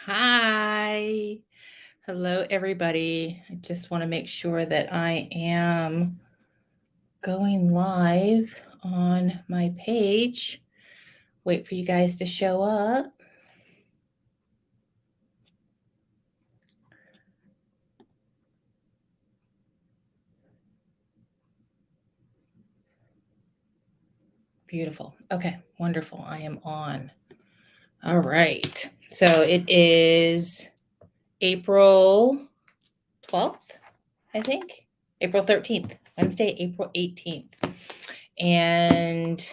Hi. Hello, everybody. I just want to make sure that I am going live on my page. Wait for you guys to show up. Beautiful. Okay, wonderful. I am on. All right. So it is April 12th, I think. April 13th, Wednesday, April 18th. And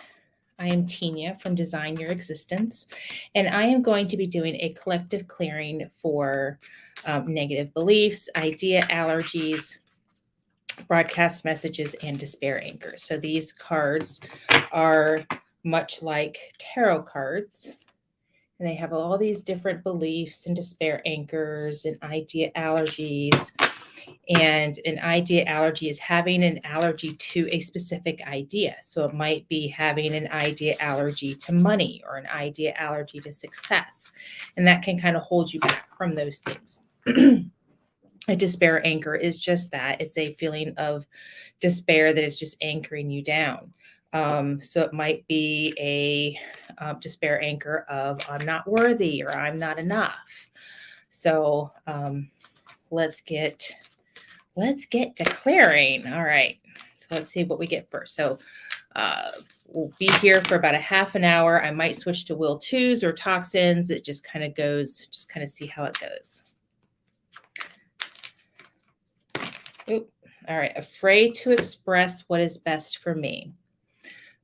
I am Tina from Design Your Existence, and I am going to be doing a collective clearing for negative beliefs, idea allergies, broadcast messages, and despair anchors. So these cards are much like tarot cards, and they have all these different beliefs and despair anchors and idea allergies. And an idea allergy is having an allergy to a specific idea. So it might be having an idea allergy to money or an idea allergy to success. And that can kind of hold you back from those things. A despair anchor is just that. It's a feeling of despair that is just anchoring you down. So it might be a despair anchor of I'm not worthy or I'm not enough. So let's get to clearing. All right. So let's see what we get first. So we'll be here for about a half an hour. I might switch to will twos or toxins. It just kind of goes, just kind of see how it goes. Oop. All right. Afraid to express what is best for me.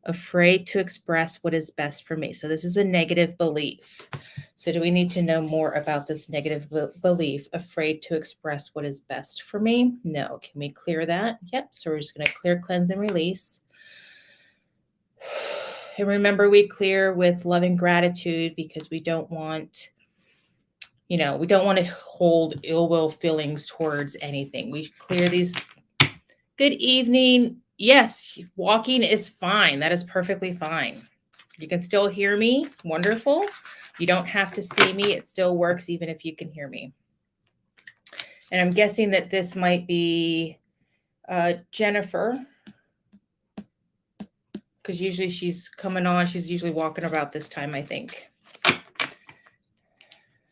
Afraid to express what is best for me. So this is a negative belief. So do we need to know more about this negative belief, afraid to express what is best for me? No. Can we clear that? Yep. So we're just going to clear, cleanse, and release. And remember, we clear with love and gratitude because we don't want, we don't want to hold ill will feelings towards anything. We clear these. Good evening. Yes, walking is fine. That is perfectly fine. You can still hear me. Wonderful. You don't have to see me. It still works even if you can hear me. And I'm guessing that this might be Jennifer, because usually she's coming on. She's usually walking about this time, I think. All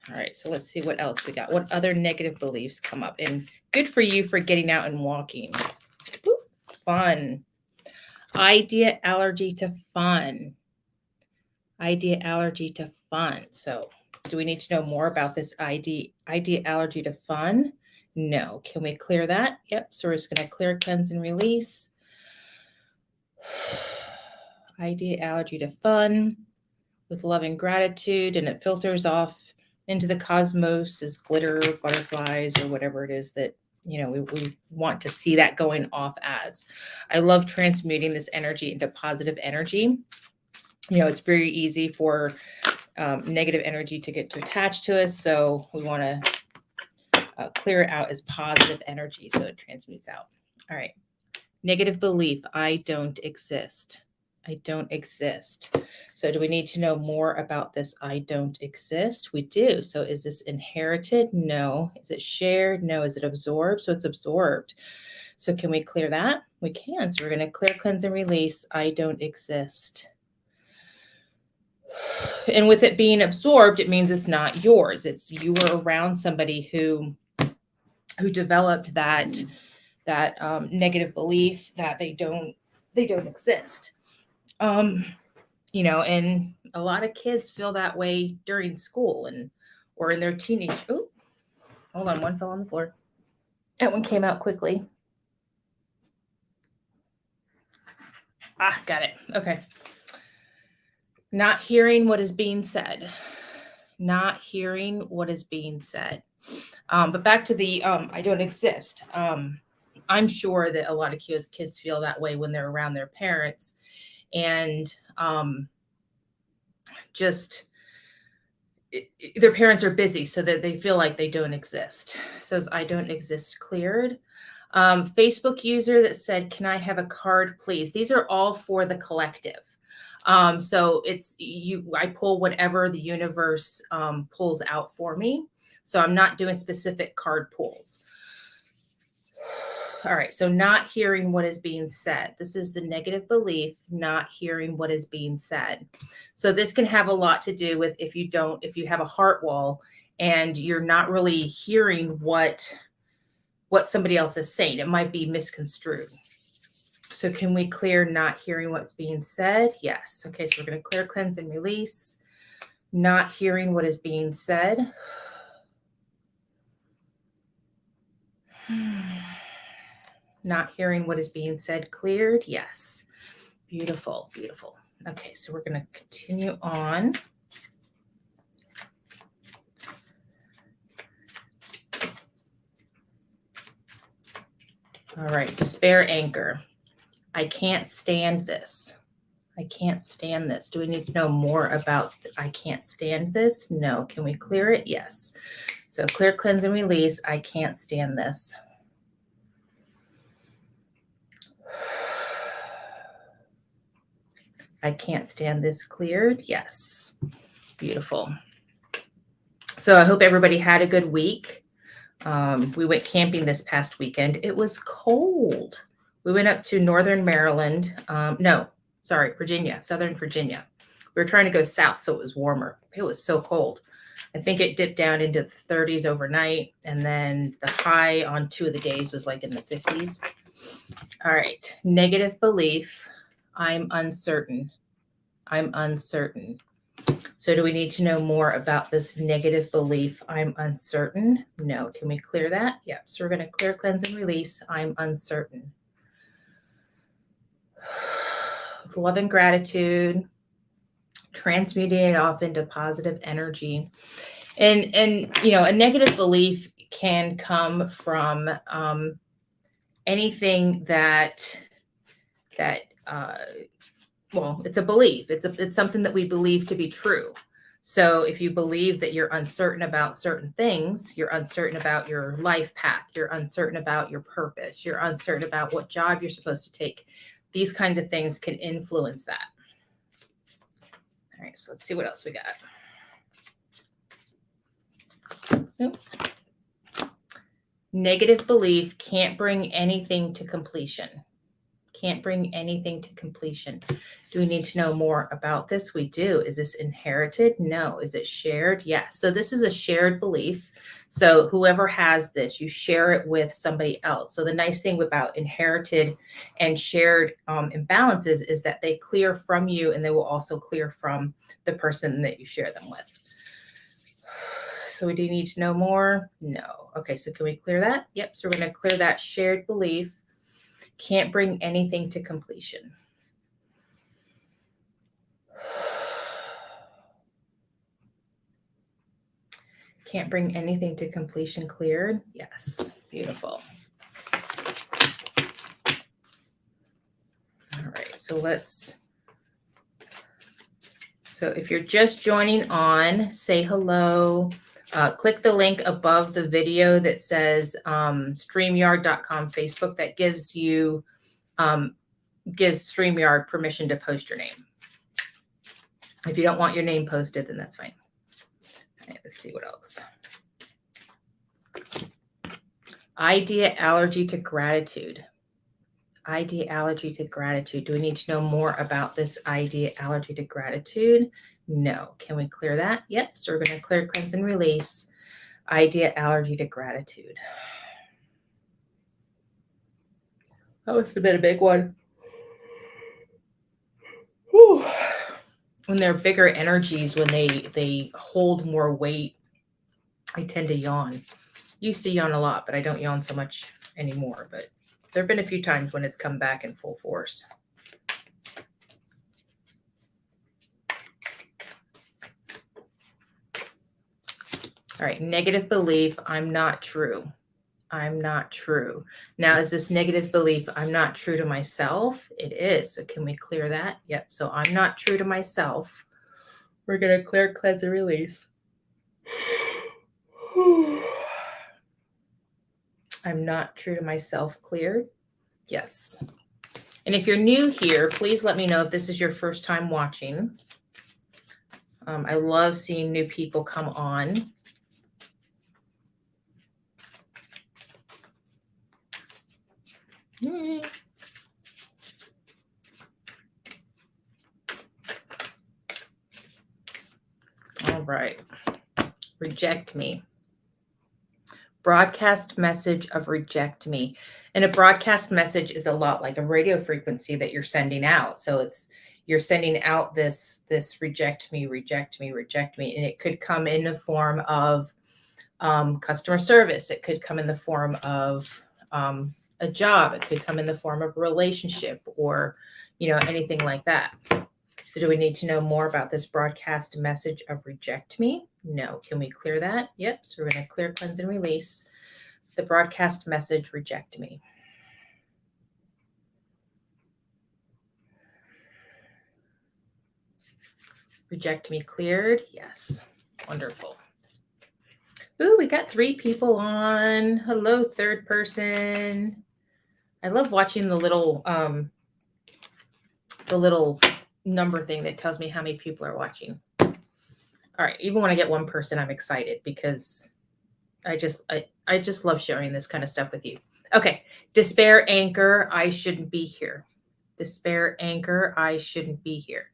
right, so let's see what else we got. What other negative beliefs come up? And good for you for getting out and walking. Ooh, fun. Idea allergy to fun. Idea allergy to fun. So do we need to know more about this idea allergy to fun? No. Can we clear that? Yep. So we're just going to clear, cleanse, and release. Idea allergy to fun with love and gratitude, and it filters off into the cosmos as glitter, butterflies, or whatever it is that we want to see that going off as. I love transmuting this energy into positive energy. It's very easy for negative energy to get to attach to us. So we want to clear it out as positive energy so it transmutes out. All right. Negative belief, I don't exist. I don't exist. So do we need to know more about this I don't exist? We do. So is this inherited? No. Is it shared? No. Is it absorbed? So it's absorbed. So can we clear that? We can. So we're going to clear, cleanse, and release I don't exist. And with it being absorbed, it means it's not yours. It's you were around somebody who developed that negative belief that they don't exist. And a lot of kids feel that way during school or in their teenage. Oh, hold on, one fell on the floor. That one came out quickly. Got it. Okay. Not hearing what is being said. Not hearing what is being said. But back to the I don't exist. I'm sure that a lot of kids feel that way when they're around their parents, and just their parents are busy, so that they feel like they don't exist. So I don't exist cleared. Facebook user that said, "Can I have a card, please?" These are all for the collective. So I pull whatever the universe pulls out for me. So I'm not doing specific card pulls. All right, so not hearing what is being said. This is the negative belief, not hearing what is being said. So this can have a lot to do with if you have a heart wall and you're not really hearing what somebody else is saying. It might be misconstrued. So can we clear not hearing what's being said? Yes. Okay, so we're going to clear, cleanse, and release. Not hearing what is being said. Not hearing what is being said cleared. Yes. Beautiful, beautiful. Okay, so we're going to continue on. All right, despair, anchor. I can't stand this. I can't stand this. Do we need to know more about I can't stand this? No. Can we clear it? Yes. So clear, cleanse, and release. I can't stand this. I can't stand this cleared. Yes. Beautiful. So I hope everybody had a good week. We went camping this past weekend. It was cold. We went up to Northern Maryland. Virginia, Southern Virginia. We were trying to go south, so it was warmer. It was so cold. I think it dipped down into the 30s overnight, and then the high on 2 of the days was like in the 50s. All right. Negative belief. I'm uncertain. I'm uncertain. So do we need to know more about this negative belief? I'm uncertain. No. Can we clear that? Yep. So we're going to clear, cleanse, and release. I'm uncertain. With love and gratitude, transmuting it off into positive energy. And a negative belief can come from anything that it's a belief. It's something that we believe to be true. So if you believe that you're uncertain about certain things, you're uncertain about your life path, you're uncertain about your purpose, you're uncertain about what job you're supposed to take, these kinds of things can influence that. All right, so let's see what else we got. Nope. Negative belief can't bring anything to completion. Can't bring anything to completion. Do we need to know more about this? We do. Is this inherited? No. Is it shared? Yes. So this is a shared belief. So whoever has this, you share it with somebody else. So the nice thing about inherited and shared imbalances is that they clear from you and they will also clear from the person that you share them with. So we do need to know more? No. Okay, so can we clear that? Yep. So we're going to clear that shared belief. Can't bring anything to completion. Can't bring anything to completion cleared. Yes. Beautiful. All right. So if you're just joining on, say hello. Click the link above the video that says StreamYard.com Facebook. That gives StreamYard permission to post your name. If you don't want your name posted, then that's fine. All right, let's see what else. Idea allergy to gratitude. Idea allergy to gratitude. Do we need to know more about this idea allergy to gratitude? No. Can we clear that? Yep. So we're going to clear, cleanse, and release idea allergy to gratitude. That must have been a big one. Whew. When they're bigger energies, when they hold more weight, I tend to yawn. Used to yawn a lot, but I don't yawn so much anymore. But there have been a few times when it's come back in full force. All right, negative belief, I'm not true. I'm not true. Now, is this negative belief, I'm not true to myself? It is. So can we clear that? Yep. So I'm not true to myself. We're going to clear, cleanse, and release. I'm not true to myself cleared. Yes. And if you're new here, please let me know if this is your first time watching. I love seeing new people come on. All right. Reject me. Broadcast message of reject me. And a broadcast message is a lot like a radio frequency that you're sending out. So you're sending out this reject me, reject me, reject me. And it could come in the form of customer service. It could come in the form of a job. It could come in the form of a relationship or, anything like that. So do we need to know more about this broadcast message of reject me? No. Can we clear that? Yep. So we're going to clear, cleanse, and release the broadcast message reject me. Reject me cleared. Yes. Wonderful. Ooh, we got 3 people on. Hello, third person. I love watching the little number thing that tells me how many people are watching. All right. Even when I get one person, I'm excited because I just love sharing this kind of stuff with you. Okay. Despair anchor. I shouldn't be here. Despair anchor. I shouldn't be here.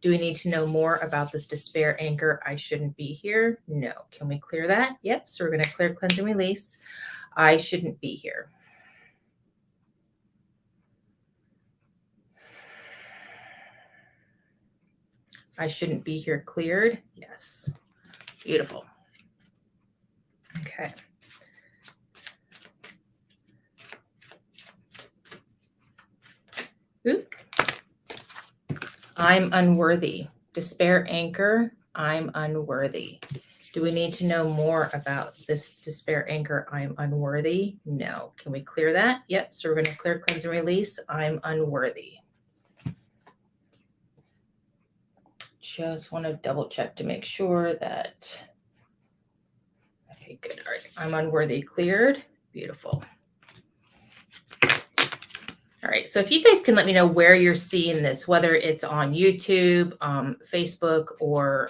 Do we need to know more about this despair anchor? I shouldn't be here. No. Can we clear that? Yep. So we're going to clear, cleanse, and release. I shouldn't be here. I shouldn't be here cleared. Yes. Beautiful. Okay. Oop. I'm unworthy. Despair anchor. I'm unworthy. Do we need to know more about this despair anchor? I'm unworthy. No. Can we clear that? Yep. So we're going to clear, cleanse, and release. I'm unworthy. Just want to double check to make sure that. Okay, good. All right. I'm unworthy cleared. Beautiful. All right. So if you guys can let me know where you're seeing this, whether it's on YouTube, Facebook, or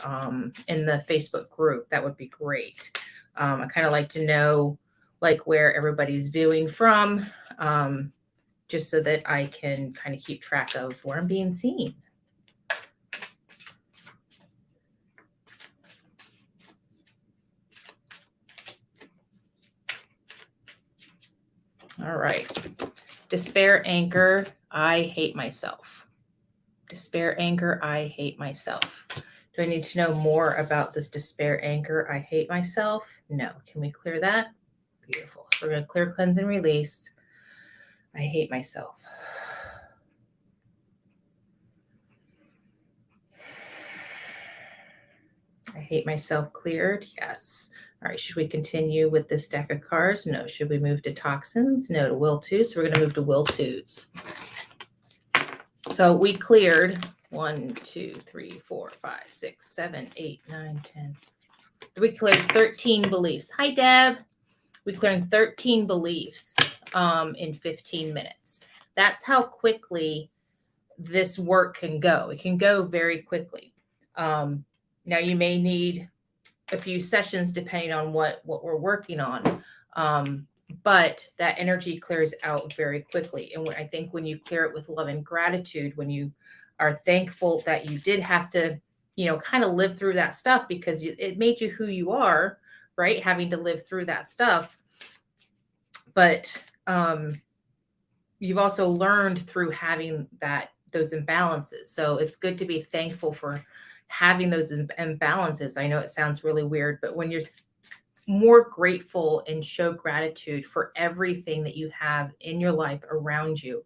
in the Facebook group, that would be great. I kind of like to know where everybody's viewing from, just so that I can kind of keep track of where I'm being seen. All right. Despair anchor. I hate myself. Despair anchor. I hate myself. Do I need to know more about this despair anchor? I hate myself. No. Can we clear that? Beautiful. So we're going to clear, cleanse, and release. I hate myself. I hate myself cleared. Yes. All right. Should we continue with this deck of cards? No. Should we move to toxins? No. To will to. So we're going to move to will tos. So we cleared 1, 2, 3, 4, 5, 6, 7, 8, 9, 10. We cleared 13 beliefs. Hi, Deb. We cleared 13 beliefs in 15 minutes. That's how quickly this work can go. It can go very quickly. Now you may need a few sessions depending on what we're working on. But that energy clears out very quickly. And I think when you clear it with love and gratitude, when you are thankful that you did have to, kind of live through that stuff because it made you who you are, right? Having to live through that stuff. But you've also learned through having those imbalances. So it's good to be thankful for having those imbalances. I know it sounds really weird, but when you're more grateful and show gratitude for everything that you have in your life around you,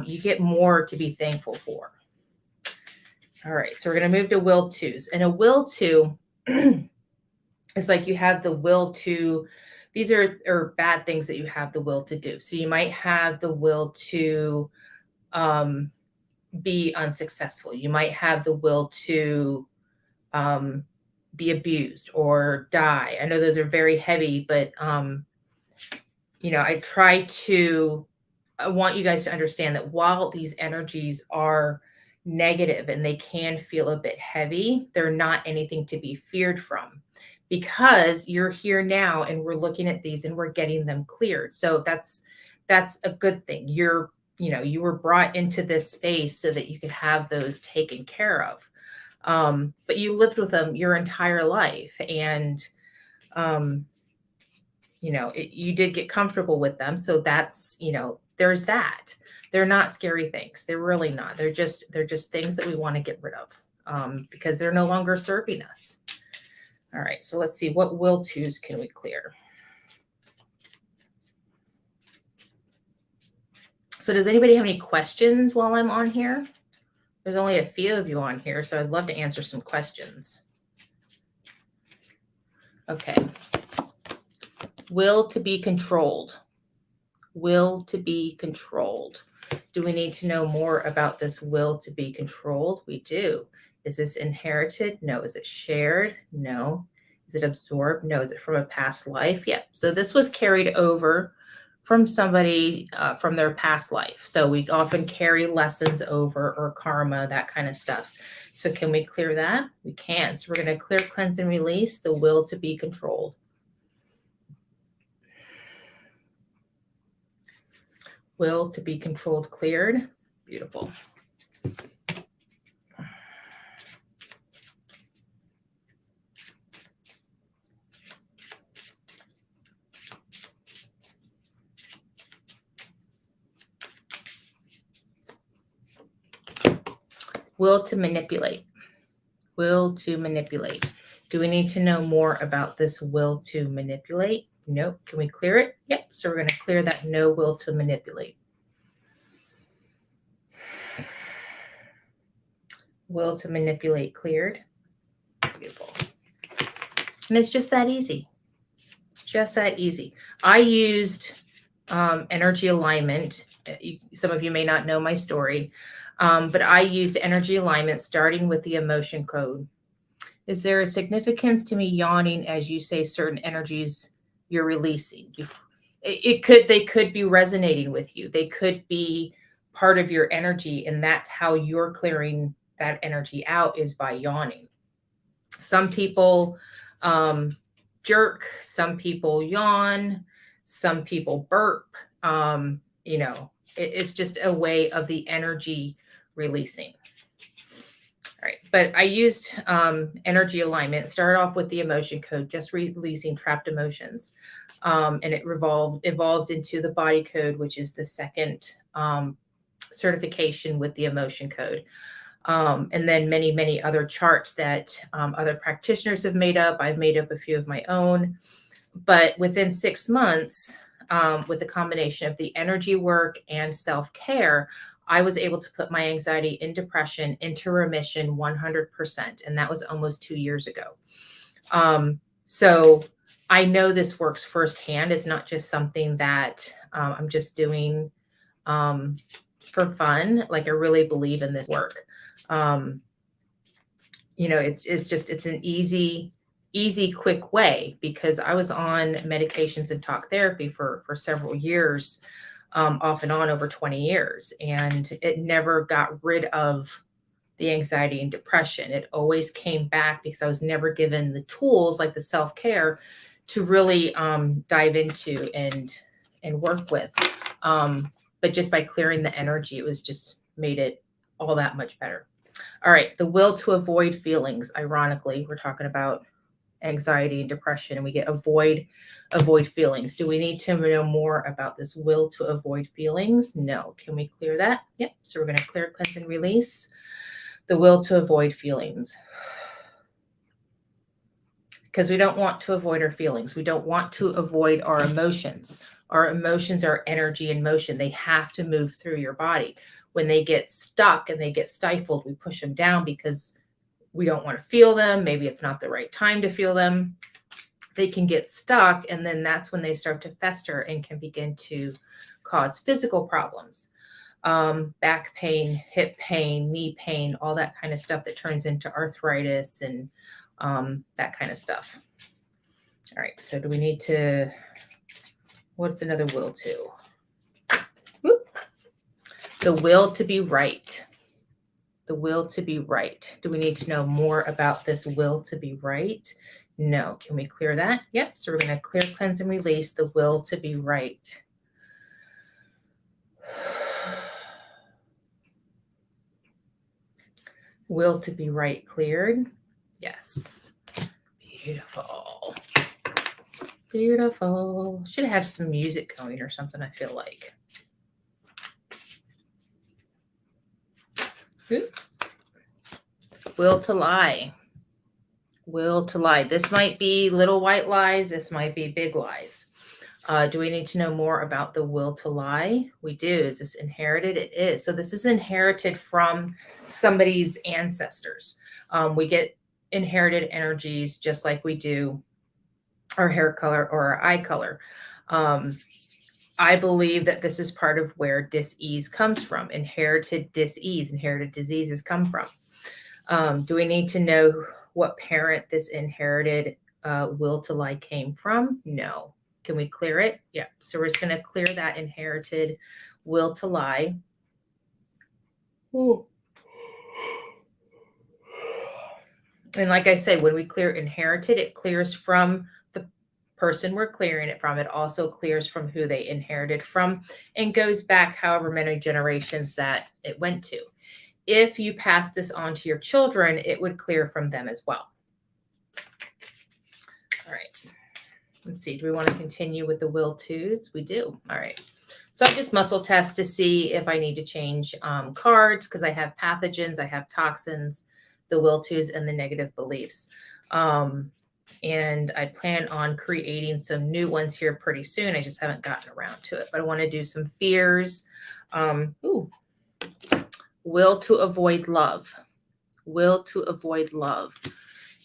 you get more to be thankful for. All right, so we're going to move to will tos. And a will to is like you have the will to, these are bad things that you have the will to do. So you might have the will to be unsuccessful. You might have the will to be abused or die. I know those are very heavy, but I try to I want you guys to understand that while these energies are negative and they can feel a bit heavy, they're not anything to be feared from, because you're here now and we're looking at these and we're getting them cleared. So that's a good thing. You were brought into this space so that you could have those taken care of. But you lived with them your entire life, and you did get comfortable with them. So that's, there's that. They're not scary things. They're really not. They're just things that we want to get rid of, because they're no longer serving us. All right. So let's see, what will tos can we clear? So does anybody have any questions while I'm on here? There's only a few of you on here, so I'd love to answer some questions. Okay. Will to be controlled. Will to be controlled. Do we need to know more about this will to be controlled? We do. Is this inherited? No. Is it shared? No. Is it absorbed? No. Is it from a past life? Yeah. So this was carried over from somebody from their past life. So we often carry lessons over, or karma, that kind of stuff. So can we clear that? We can. So we're going to clear, cleanse, and release the will to be controlled. Will to be controlled cleared. Beautiful. Will to manipulate. Will to manipulate. Do we need to know more about this will to manipulate? Nope. Can we clear it? Yep. So we're going to clear that no will to manipulate. Will to manipulate cleared. Beautiful. And it's just that easy. Just that easy. I used energy alignment. Some of you may not know my story, but I used energy alignment starting with the emotion code. Is there a significance to me yawning as you say certain energies you're releasing? They could be resonating with you. They could be part of your energy, and that's how you're clearing that energy out, is by yawning. Some people jerk, some people yawn, some people burp. It's just a way of the energy releasing. All right, but I used energy alignment. Started off with the emotion code, just releasing trapped emotions, and it evolved into the body code, which is the second certification with the emotion code. And then many, many other charts that other practitioners have made up. I've made up a few of my own. But within 6 months, with the combination of the energy work and self-care, I was able to put my anxiety and depression into remission 100%. And that was almost 2 years ago. So I know this works firsthand. It's not just something that I'm just doing for fun. Like, I really believe in this work. It's an easy, quick way, because I was on medications and talk therapy for several years, off and on over 20 years. And it never got rid of the anxiety and depression. It always came back because I was never given the tools, like the self-care, to really dive into and work with. But just by clearing the energy, it was just made it all that much better. All right, the will to avoid feelings. Ironically, we're talking about anxiety and depression, and we get avoid feelings. Do we need to know more about this will to avoid feelings? No. Can we clear that? Yep. So we're going to clear, cleanse, and release the will to avoid feelings, because we don't want to avoid our feelings. We don't want to avoid our emotions. Our emotions are energy in motion. They have to move through your body. When they get stuck and they get stifled, we push them down because we don't want to feel them. Maybe it's not the right time to feel them. They can get stuck, and then that's when they start to fester and can begin to cause physical problems. Back pain, hip pain, knee pain, all that kind of stuff that turns into arthritis and that kind of stuff. All right, so do we need to, what's another will to? Whoop. The will to be right. The will to be right. Do we need to know more about this will to be right? No. Can we clear that? Yep. So we're going to clear, cleanse, and release the will to be right. Will to be right cleared. Yes. Beautiful. Beautiful. Should have some music going or something, I feel like. Ooh. Will to lie. Will to lie. This might be little white lies. This might be big lies. Do we need to know more about the will to lie? We do. Is this inherited? It is. So this is inherited from somebody's ancestors. We get inherited energies just like we do our hair color or our eye color. I believe that this is part of where dis-ease comes from. Inherited dis-ease, inherited diseases come from. Do we need to know what parent this inherited will to lie came from? No. Can we clear it? Yeah. So we're just going to clear that inherited will to lie. Ooh. And like I said, when we clear inherited, it clears from the person we're clearing it from. It also clears from who they inherited from and goes back however many generations that it went to. If you pass this on to your children, it would clear from them as well. All right. Let's see. Do we want to continue with the will twos? We do. All right. So I just muscle test to see if I need to change cards because I have pathogens, I have toxins, the will twos, and the negative beliefs. And I plan on creating some new ones here pretty soon. I just haven't gotten around to it, but I want to do some fears. Will to avoid love. Will to avoid love.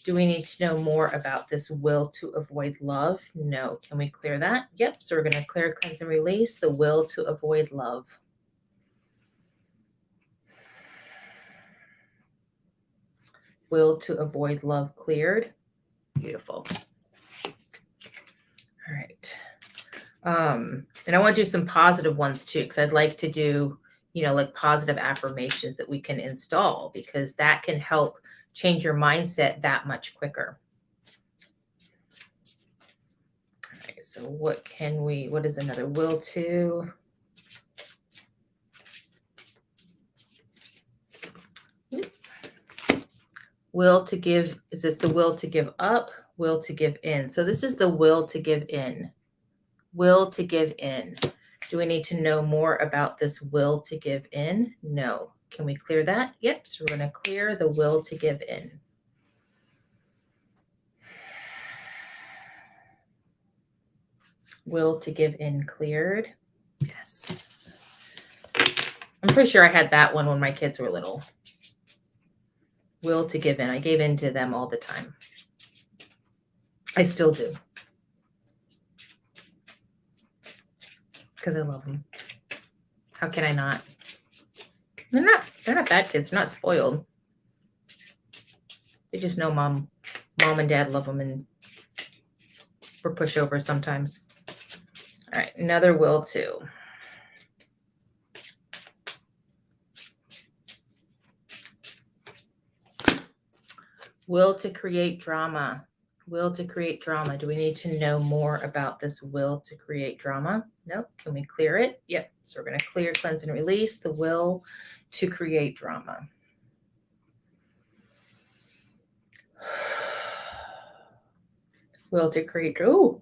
Do we need to know more about this will to avoid love? No. Can we clear that? Yep. So we're going to clear, cleanse, and release the will to avoid love. Will to avoid love cleared. Beautiful. All right. And I want to do some positive ones too, because I'd like to do, like positive affirmations that we can install because that can help change your mindset that much quicker. All right, so what is another will to? Will to give, is this the will to give up? Will to give in. So this is the will to give in. Will to give in. Do we need to know more about this will to give in? No. Can we clear that? Yep. So we're going to clear the will to give in. Will to give in cleared. Yes. I'm pretty sure I had that one when my kids were little. Will to give in. I gave in to them all the time. I still do. Because I love them. How can I not? They're not bad kids. They're not spoiled. They just know mom and dad love them and we're pushovers sometimes. All right, another will to. Will to create drama. Will to create drama. Do we need to know more about this will to create drama? Nope. Can we clear it? Yep. So we're going to clear, cleanse, and release the will to create drama. Will to create drama.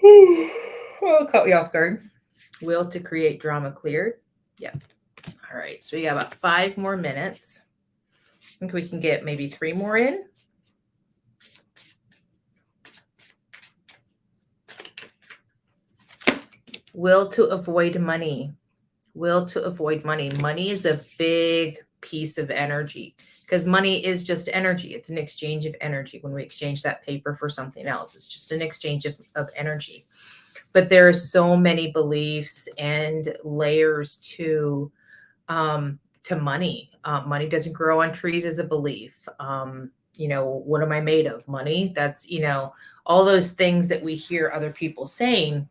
Oh, caught me off guard. Will to create drama cleared. Yep. All right. So we got about 5 more minutes. I think we can get maybe 3 more in. Will to avoid money. Will to avoid money. Money is a big piece of energy because money is just energy. It's an exchange of energy. When we exchange that paper for something else, it's just an exchange of energy. But there are so many beliefs and layers to money. Money doesn't grow on trees as a belief. What am I made of? Money. That's, all those things that we hear other people saying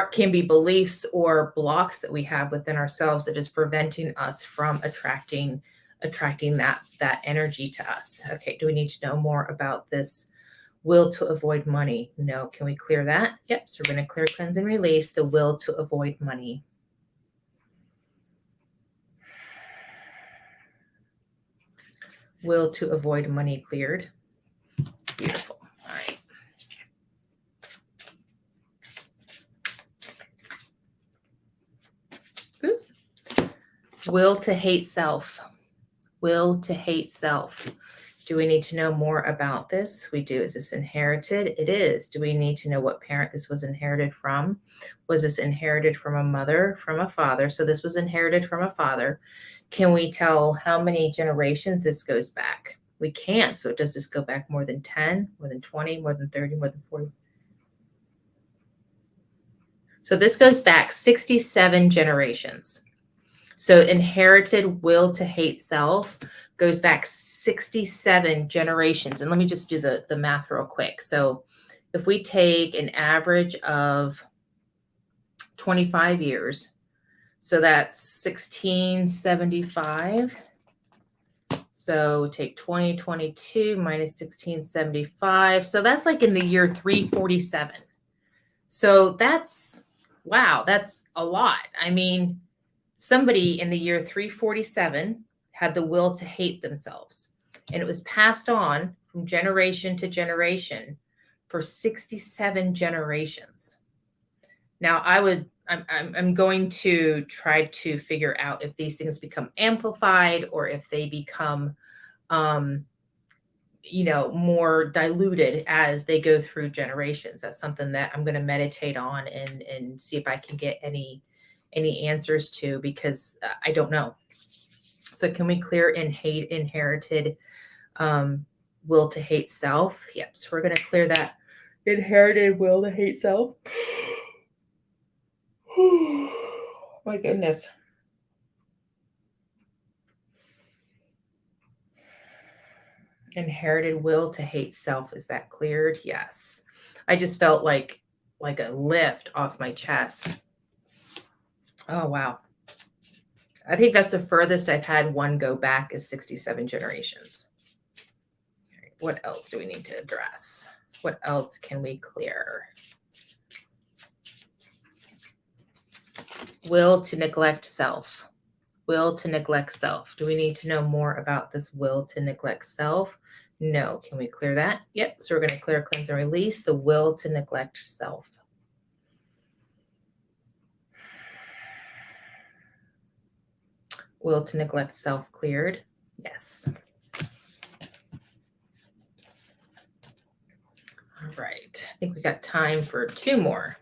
can be beliefs or blocks that we have within ourselves that is preventing us from attracting that energy to us. Okay, do we need to know more about this will to avoid money? No. Can we clear that? Yep. So we're going to clear, cleanse, and release the will to avoid money. Will to avoid money cleared. Beautiful. All right. Good. Will to hate self. Will to hate self. Do we need to know more about this? We do. Is this inherited? It is. Do we need to know what parent this was inherited from? Was this inherited from a mother, from a father? So this was inherited from a father. Can we tell how many generations this goes back? We can't. So does this go back more than 10, more than 20, more than 30, more than 40? So this goes back 67 generations. So inherited will to hate self goes back 67 generations. And let me just do the math real quick. So if we take an average of 25 years, so that's 1675. So take 2022 minus 1675. So that's like in the year 347. So that's, wow, that's a lot. I mean, somebody in the year 347 had the will to hate themselves, and it was passed on from generation to generation for 67 generations. Now, I'm going to try to figure out if these things become amplified or if they become, more diluted as they go through generations. That's something that I'm going to meditate on and see if I can get any answers to, because I don't know. So can we clear inherited will to hate self? Yep. So we're going to clear that inherited will to hate self. My goodness. Inherited will to hate self. Is that cleared? Yes. I just felt like a lift off my chest. Oh, wow. I think that's the furthest I've had one go back is 67 generations. Right, what else do we need to address? What else can we clear? Will to neglect self. Will to neglect self. Do we need to know more about this will to neglect self? No. Can we clear that? Yep. So we're going to clear, cleanse, and release the will to neglect self. Will to neglect self cleared? Yes. All right. I think we got time for two more.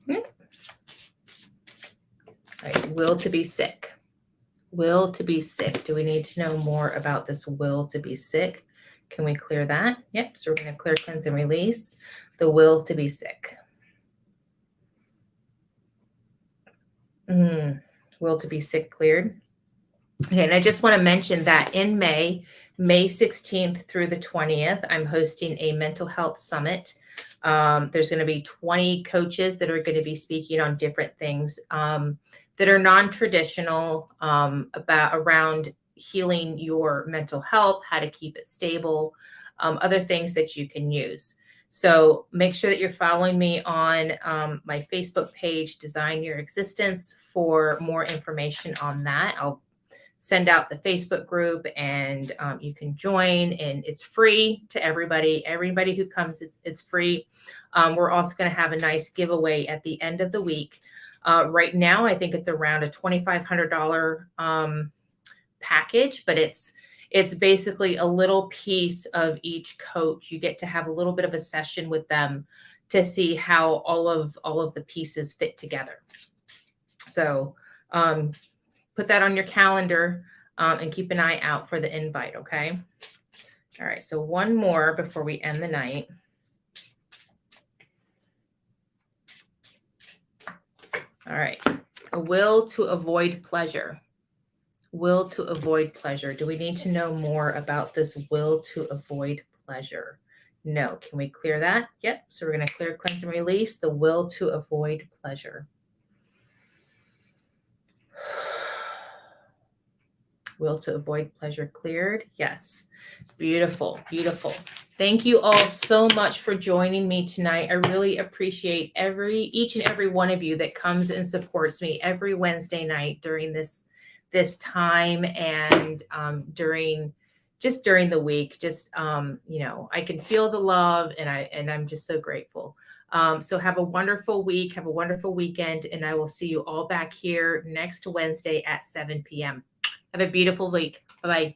All right. Will to be sick. Will to be sick. Do we need to know more about this will to be sick? Can we clear that? Yep. So we're going to clear, cleanse, and release the will to be sick. Will to be sick cleared. Okay, and I just want to mention that in May 16th through the 20th, I'm hosting a mental health summit. There's going to be 20 coaches that are going to be speaking on different things that are non-traditional around healing your mental health, how to keep it stable, other things that you can use. So make sure that you're following me on my Facebook page, Design Your Existence, for more information on that. I'll send out the Facebook group, and you can join, and it's free to everybody. Everybody who comes, it's free. We're also going to have a nice giveaway at the end of the week. Right now, I think it's around a $2,500 package, but it's basically a little piece of each coach. You get to have a little bit of a session with them to see how all of the pieces fit together. So put that on your calendar and keep an eye out for the invite, okay? All right, so one more before we end the night. All right. A will to avoid pleasure. Will to avoid pleasure. Do we need to know more about this will to avoid pleasure? No. Can we clear that? Yep. So we're going to clear, cleanse, and release the will to avoid pleasure. Will to avoid pleasure cleared. Yes. Beautiful. Beautiful. Thank you all so much for joining me tonight. I really appreciate each and every one of you that comes and supports me every Wednesday night during this time and during the week. Just I can feel the love, and I'm just so grateful. So have a wonderful week, have a wonderful weekend, and I will see you all back here next Wednesday at 7 p.m. Have a beautiful week. Bye-bye.